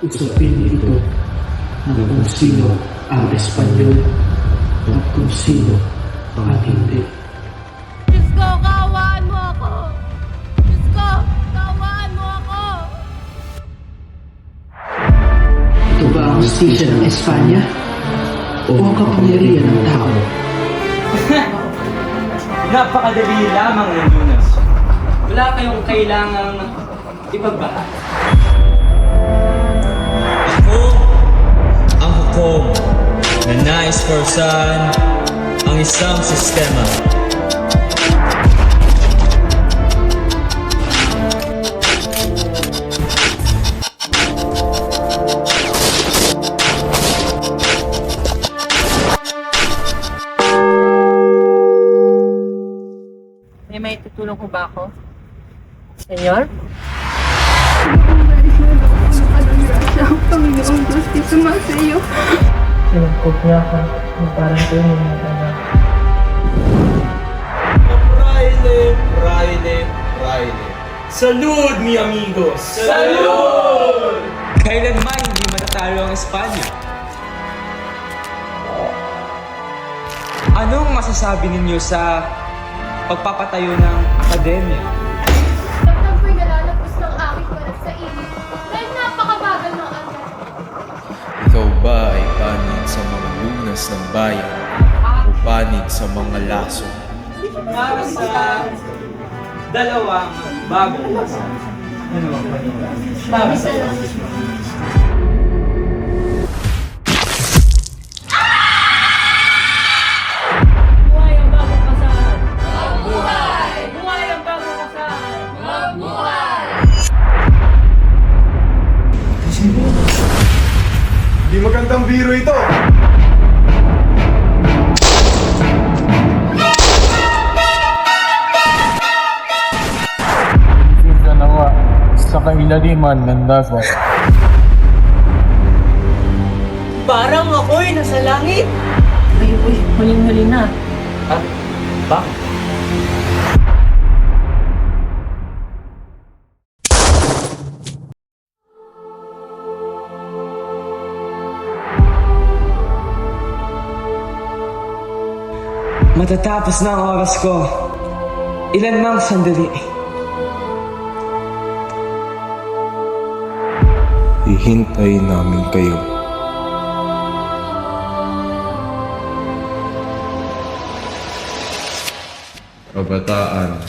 Usapin ito ng kung sino ang Espanyol at kung sino ang hindi. Diyos ko, kaawaan mo ako! Diyos ko, kaawaan mo ako! Ito ba ang hustisya ng Espanya o ang kapangyarihan ng tao? Napakadali lamang ng Lunas. Wala kayong kailangang ipagbaha. Ako ang hukom na nais forsahan ang isang sistema. May tutulong ko ba ako? Senyor? Panginoong Diyos, dito sa iyo. Sinagkop niya ako na parang tunay na anak. Fraile. Salud, mi amigos! Salud! Kailanman hindi matatalo ang Espanya. Anong masasabi ninyo sa pagpapatayo ng akademya? Tapos ko'y nalalapos ng aking balat sa inyo dahil napakabagal ng agad. Ikaw ba ay panig sa mga lunas ng bayan o panig sa mga laso? Para sa dalawang bagong basa. Ano ang paningin? Para sa Buhay ang bagong kasal! Buhay! Buhay ang bagong kasal! Di magandang biro ito! Ka nawa sa kailaliman ng dagat. Parang ako'y nasa langit! Uy, huling-huli na. At bakit? Matatapos na ang oras ko. Ilan mang sandali. Hihintayin namin kayo. Kabataan